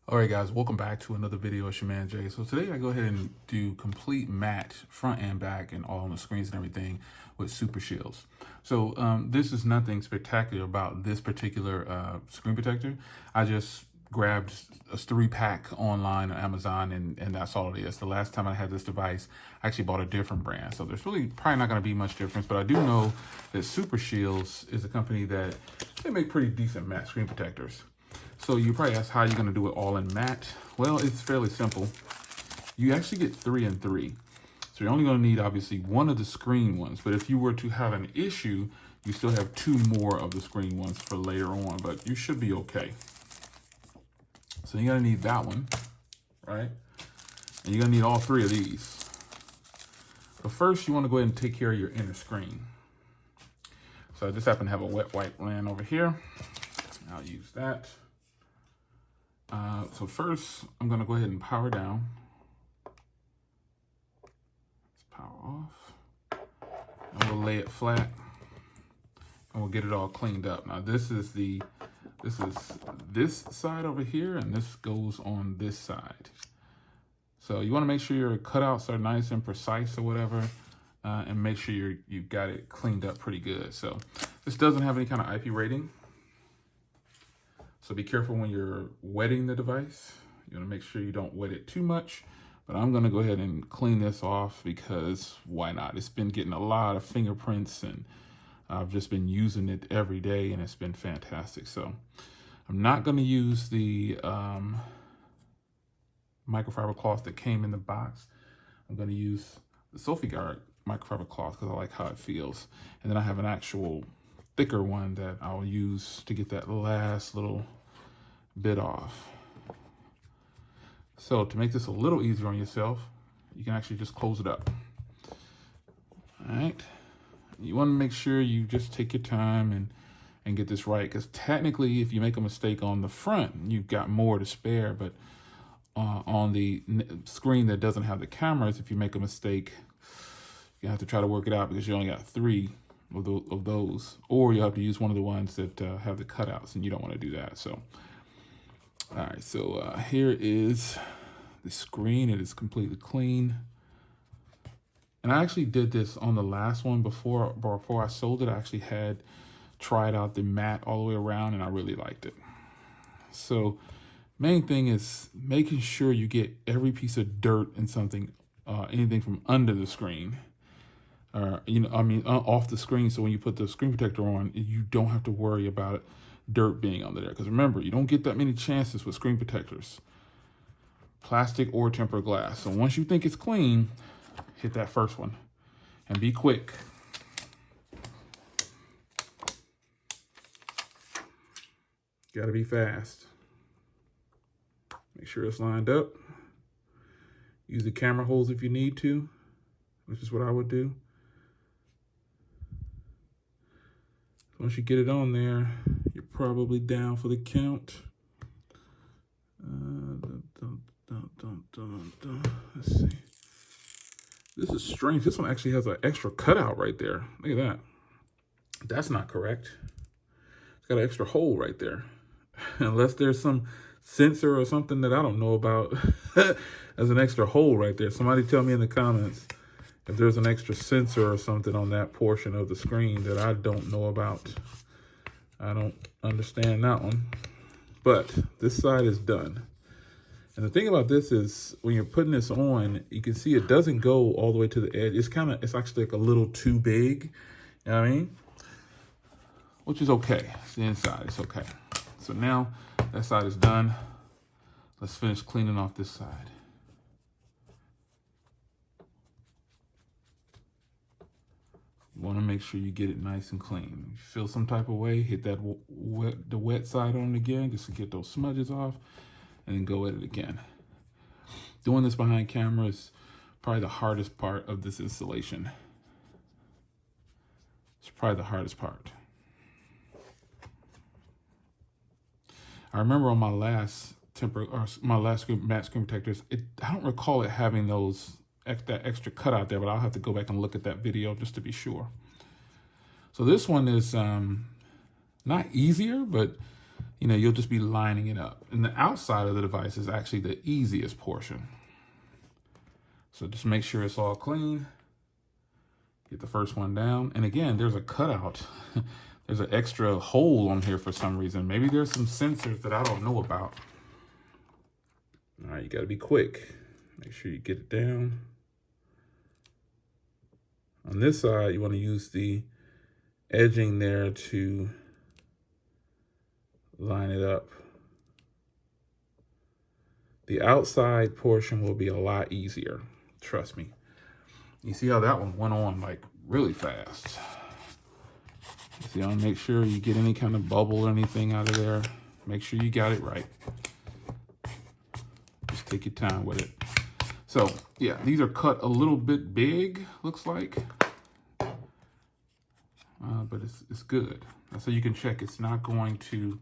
All right, guys, welcome back to another video. It's your man Jay. So today I go ahead and do complete matte front and back and all on the screens and everything with Super Shields. So this is nothing spectacular about this particular screen protector. I just grabbed a 3-pack online on Amazon and that's all it is. The last time I had this device, I actually bought a different brand. So there's really probably not going to be much difference, but I do know that Super Shields is a company that they make pretty decent matte screen protectors. So you probably ask how you're going to do it all in matte. Well, it's fairly simple. You actually get 3 and 3. So you're only going to need obviously one of the screen ones. But if you were to have an issue, you still have 2 more of the screen ones for later on. But you should be okay. So you're going to need that one, right? And you're going to need all 3 of these. But first, you want to go ahead and take care of your inner screen. So I just happen to have a wet wipe laying over here. I'll use that. So first, I'm going to go ahead and power down. Let's power off. And we'll lay it flat. And we'll get it all cleaned up. Now this is this side over here, and this goes on this side. So you want to make sure your cutouts are nice and precise or whatever, and make sure you've got it cleaned up pretty good. So this doesn't have any kind of IP rating. So be careful when you're wetting the device. You want to make sure you don't wet it too much. But I'm going to go ahead and clean this off because why not? It's been getting a lot of fingerprints and I've just been using it every day and it's been fantastic. So I'm not going to use the microfiber cloth that came in the box. I'm going to use the SophieGuard microfiber cloth because I like how it feels. And then I have an actual thicker one that I'll use to get that last little bit off. So to make this a little easier on yourself, you can actually just close it up. All right. You want to make sure you just take your time and get this right, because technically if you make a mistake on the front, you've got more to spare, but on the screen that doesn't have the cameras, if you make a mistake, you have to try to work it out because you only got 3 of those, or you have to use one of the ones that have the cutouts, and you don't want to do that. So all right, so here is the screen. It is completely clean, and I actually did this on the last one before I sold it. I actually had tried out the matte all the way around and I really liked it. So main thing is making sure you get every piece of dirt and something, anything from under the screen, off the screen. So when you put the screen protector on, you don't have to worry about dirt being under there. Because remember, you don't get that many chances with screen protectors, plastic or tempered glass. So once you think it's clean, hit that first one and be quick. Gotta be fast. Make sure it's lined up. Use the camera holes if you need to, which is what I would do. Once you get it on there, you're probably down for the count. Let's see. This is strange. This one actually has an extra cutout right there. Look at that. That's not correct. It's got an extra hole right there. Unless there's some sensor or something that I don't know about. There's an extra hole right there. Somebody tell me in the comments if there's an extra sensor or something on that portion of the screen that I don't know about. I don't understand that one. But this side is done. And the thing about this is when you're putting this on, you can see it doesn't go all the way to the edge. It's actually like a little too big. You know what I mean? Which is okay. It's the inside. It's okay. So now that side is done. Let's finish cleaning off this side. You want to make sure you get it nice and clean. If you feel some type of way, hit that the wet side on it again just to get those smudges off, and then go at it again. Doing this behind camera is probably the hardest part of this installation. It's probably the hardest part. I remember on my last matte screen protectors, I don't recall it having that extra cutout there, but I'll have to go back and look at that video just to be sure. So this one is not easier, but you'll just be lining it up. And the outside of the device is actually the easiest portion. So just make sure it's all clean. Get the first one down. And again, there's a cutout. There's an extra hole on here for some reason. Maybe there's some sensors that I don't know about. All right, you gotta be quick. Make sure you get it down. On this side, you wanna use the edging there to line it up. The outside portion will be a lot easier, trust me. You see how that one went on like really fast. You see, I'll make sure you get any kind of bubble or anything out of there. Make sure you got it right. Just take your time with it. So yeah, these are cut a little bit big, looks like. But it's good. So you can check it's not going to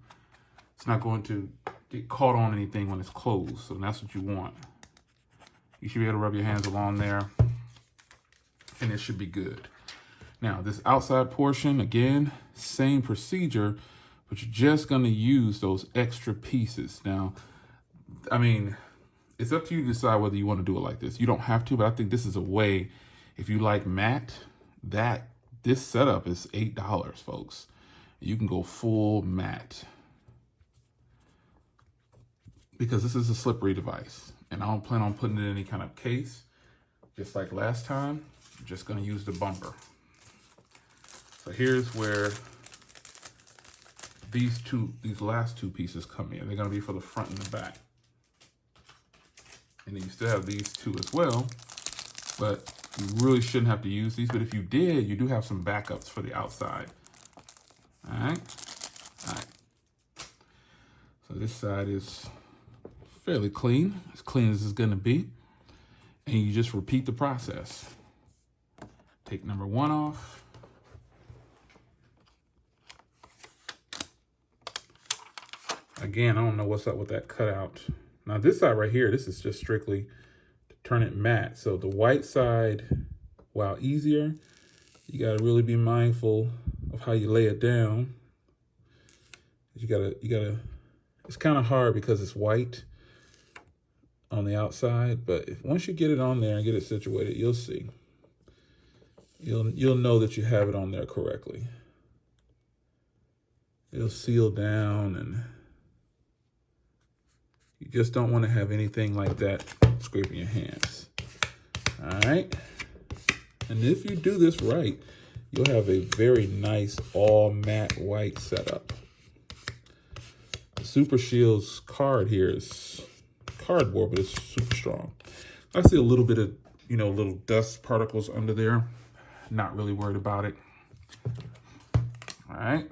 get caught on anything when it's closed. So that's what you want. You should be able to rub your hands along there and it should be good. Now this outside portion, again, same procedure, but you're just gonna use those extra pieces. Now, I mean, it's up to you to decide whether you wanna do it like this. You don't have to, but I think this is a way, if you like matte, this setup is $8, folks. You can go full matte because this is a slippery device and I don't plan on putting it in any kind of case. Just like last time, I'm just gonna use the bumper. So here's where these last two pieces come in. They're gonna be for the front and the back. And then you still have these two as well, but you really shouldn't have to use these. But if you did, you do have some backups for the outside. All right. So this side is fairly clean, as clean as it's gonna be. And you just repeat the process. Take number one off. Again, I don't know what's up with that cutout. Now this side right here, this is just strictly to turn it matte. So the white side, while easier, you gotta really be mindful of how you lay it down. You gotta, it's kind of hard because it's white on the outside, but once you get it on there and get it situated, you'll see. You'll know that you have it on there correctly. It'll seal down and you just don't want to have anything like that scraping your hands. All right. And if you do this right, you'll have a very nice all matte white setup. The Super Shield's card here is cardboard, but it's super strong. I see a little bit of, little dust particles under there. Not really worried about it. All right.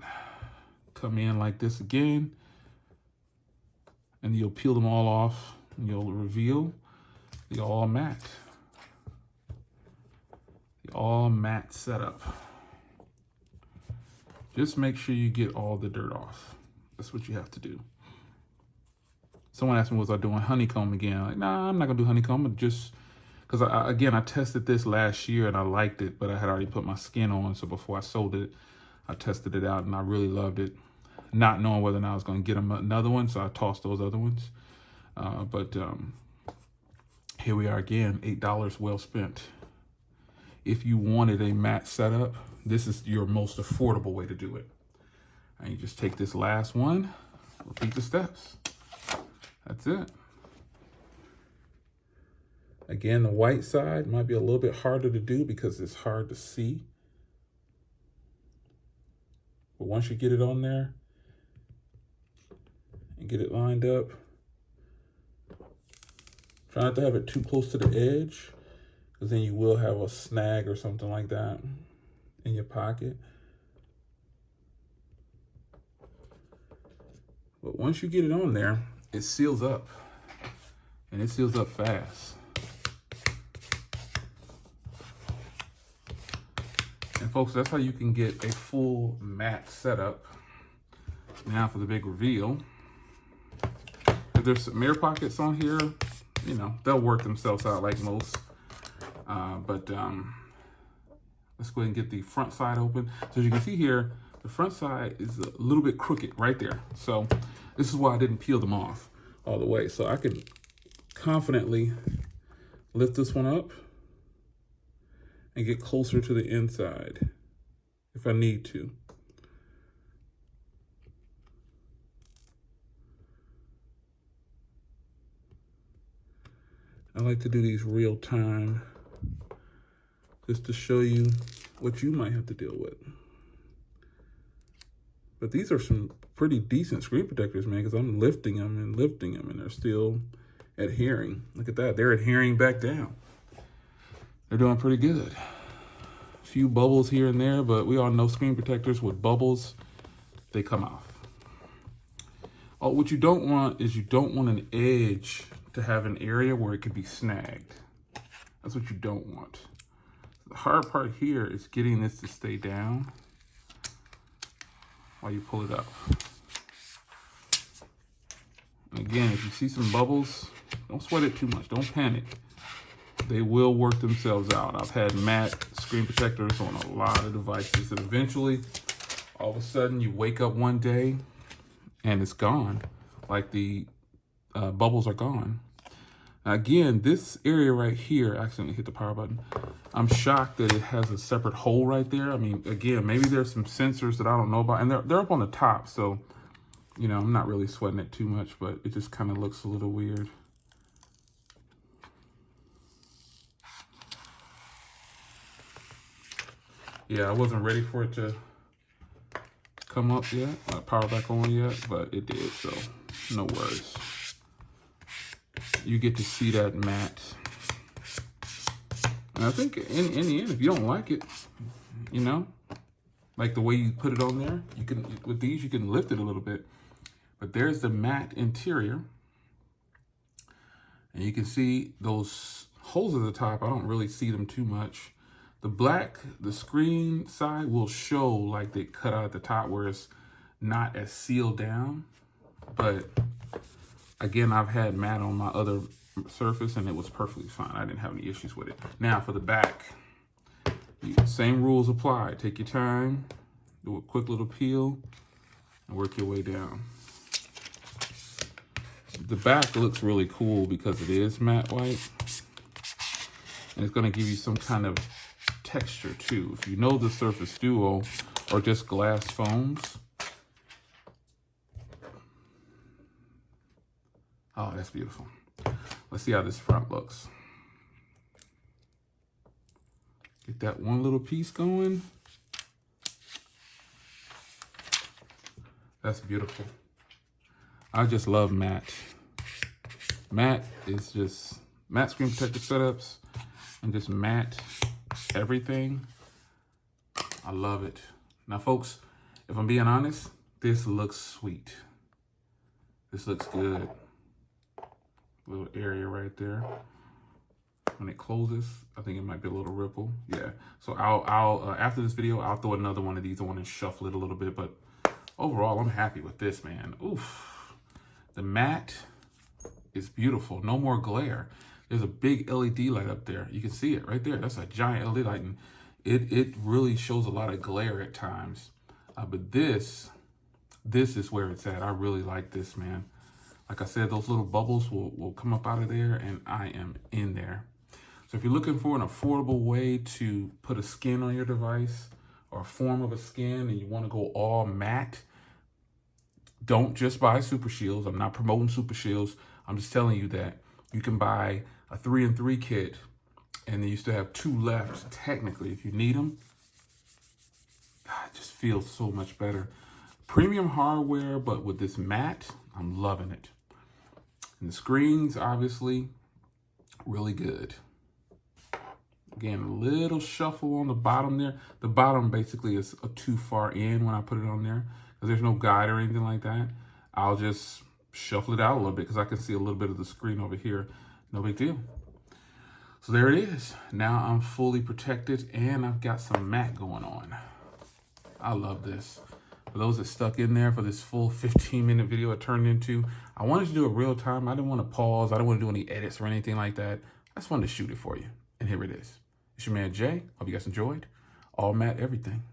Come in like this again. And you'll peel them all off and you'll reveal the all matte. The all matte setup. Just make sure you get all the dirt off. That's what you have to do. Someone asked me, was I doing honeycomb again? Like, nah, I'm not gonna do honeycomb. Just because I tested this last year and I liked it, but I had already put my skin on. So before I sold it, I tested it out and I really loved it. Not knowing whether or not I was going to get another one, so I tossed those other ones. But here we are again, $8 well spent. If you wanted a matte setup, this is your most affordable way to do it. And you just take this last one, repeat the steps. That's it. Again, the white side might be a little bit harder to do because it's hard to see. But once you get it on there, and get it lined up. Try not to have it too close to the edge, because then you will have a snag or something like that in your pocket. But once you get it on there, it seals up, and it seals up fast. And folks, that's how you can get a full matte setup. Now for the big reveal. If there's some mirror pockets on here, they'll work themselves out like most. But let's go ahead and get the front side open. So as you can see here, the front side is a little bit crooked right there. So This is why I didn't peel them off all the way. So I can confidently lift this one up and get closer to the inside if I need to. I like to do these real time just to show you what you might have to deal with. But these are some pretty decent screen protectors, man, because I'm lifting them and they're still adhering. Look at that, they're adhering back down. They're doing pretty good. A few bubbles here and there, but we all know screen protectors with bubbles, they come off. Oh, what you don't want is you don't want an edge to have an area where it could be snagged. That's what you don't want. The hard part here is getting this to stay down while you pull it up. And again, if you see some bubbles, don't sweat it too much. Don't panic. They will work themselves out. I've had matte screen protectors on a lot of devices, and eventually, all of a sudden, you wake up one day and it's gone. Like the bubbles are gone. Again, this area right here, I accidentally hit the power button. I'm shocked that it has a separate hole right there. I mean, again, maybe there's some sensors that I don't know about, and they're up on the top, so, you know, I'm not really sweating it too much, but it just kind of looks a little weird. Yeah, I wasn't ready for it to come up yet, power back on yet, but it did, so no worries. You get to see that matte. And I think in the end, if you don't like it, you know, like the way you put it on there, you can, with these, you can lift it a little bit. But there's the matte interior. And you can see those holes at the top. I don't really see them too much. The black, the screen side will show like they cut out at the top where it's not as sealed down. But again, I've had matte on my other surface and it was perfectly fine. I didn't have any issues with it. Now for the back, same rules apply. Take your time, do a quick little peel, and work your way down. The back looks really cool because it is matte white. And it's gonna give you some kind of texture too. If you know the Surface Duo or just glass phones, oh, that's beautiful. Let's see how this front looks. Get that one little piece going. That's beautiful. I just love matte. Matte is just matte screen protector setups and just matte everything. I love it. Now, folks, if I'm being honest, this looks sweet. This looks good. Little area right there. When it closes, I think it might be a little ripple. Yeah. So I'll after this video, I'll throw another one of these on and shuffle it a little bit. But overall, I'm happy with this, man. Oof. The matte is beautiful. No more glare. There's a big LED light up there. You can see it right there. That's a giant LED light, and it really shows a lot of glare at times. But this is where it's at. I really like this, man. Like I said, those little bubbles will come up out of there, and I am in there. So if you're looking for an affordable way to put a skin on your device or a form of a skin and you want to go all matte, don't just buy Super Shields. I'm not promoting Super Shields. I'm just telling you that you can buy a 3-in-3 kit and then you still have 2 left technically if you need them. God, it just feels so much better. Premium hardware, but with this matte, I'm loving it. And the screens, obviously, really good. Again, a little shuffle on the bottom there. The bottom basically is too far in when I put it on there because there's no guide or anything like that. I'll just shuffle it out a little bit because I can see a little bit of the screen over here. No big deal. So there it is. Now I'm fully protected and I've got some matte going on. I love this. For those that stuck in there for this full 15-minute video it turned into, I wanted to do it real time. I didn't want to pause. I didn't want to do any edits or anything like that. I just wanted to shoot it for you. And here it is. It's your man Jay. Hope you guys enjoyed. All matte everything.